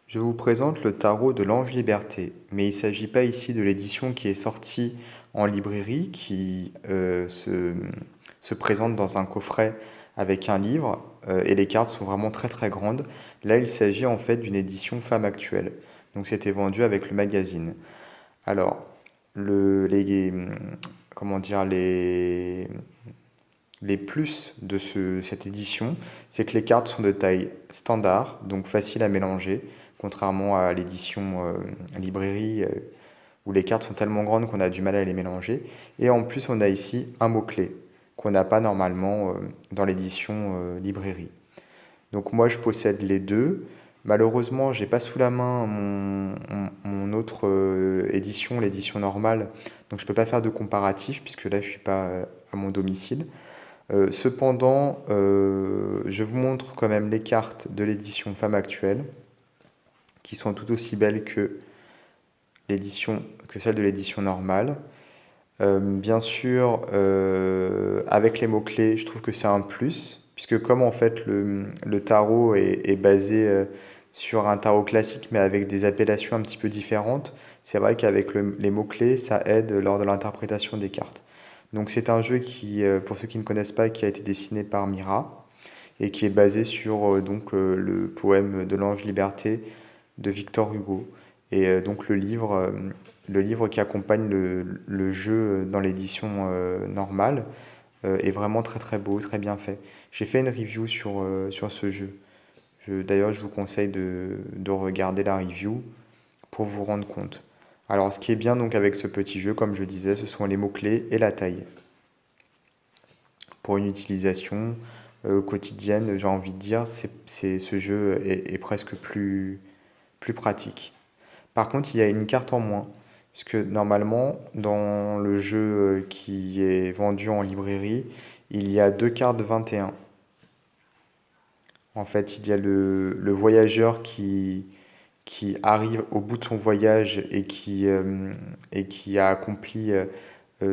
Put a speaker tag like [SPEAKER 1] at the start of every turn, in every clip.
[SPEAKER 1] Je vous présente le tarot de l'Ange Liberté, mais il ne s'agit pas ici de l'édition qui est sortie en librairie, qui se présente dans un coffret avec un livre, et les cartes sont vraiment très très grandes. Là, il s'agit en fait d'une édition femme actuelle, donc c'était vendu avec le magazine. Alors, comment dire, les plus de cette édition, c'est que les cartes sont de taille standard, donc facile à mélanger, contrairement à l'édition librairie où les cartes sont tellement grandes qu'on a du mal à les mélanger. Et en plus, on a ici un mot-clé qu'on n'a pas normalement dans l'édition librairie. Donc moi, je possède les deux. Malheureusement, j'ai pas sous la main mon autre édition, l'édition normale, donc je peux pas faire de comparatif puisque là, je suis pas à mon domicile. Cependant, je vous montre quand même les cartes de l'édition femme actuelle, qui sont tout aussi belles que celles de l'édition normale. Bien sûr, avec les mots-clés, je trouve que c'est un plus, puisque comme en fait le tarot est basé sur un tarot classique, mais avec des appellations un petit peu différentes, c'est vrai qu'avec les mots-clés, ça aide lors de l'interprétation des cartes. Donc c'est un jeu qui, pour ceux qui ne connaissent pas, qui a été dessiné par Mira et qui est basé sur le poème de l'Ange Liberté de Victor Hugo. Et donc le livre qui accompagne le jeu dans l'édition normale est vraiment très très beau, très bien fait. J'ai fait une review sur ce jeu. D'ailleurs, je vous conseille de regarder la review pour vous rendre compte. Alors, ce qui est bien donc avec ce petit jeu, comme je disais, ce sont les mots-clés et la taille. Pour une utilisation quotidienne, j'ai envie de dire, ce jeu est presque plus pratique. Par contre, il y a une carte en moins, puisque normalement, dans le jeu qui est vendu en librairie, il y a deux cartes 21. En fait, il y a le voyageur qui arrive au bout de son voyage et qui a accompli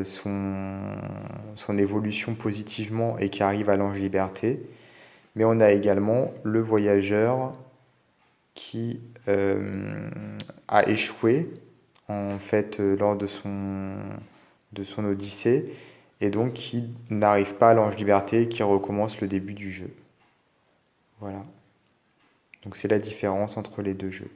[SPEAKER 1] son évolution positivement et qui arrive à l'ange liberté. Mais on a également le voyageur qui a échoué en fait lors de son odyssée et donc qui n'arrive pas à l'ange liberté et qui recommence le début du jeu. Voilà. Donc c'est la différence entre les deux jeux.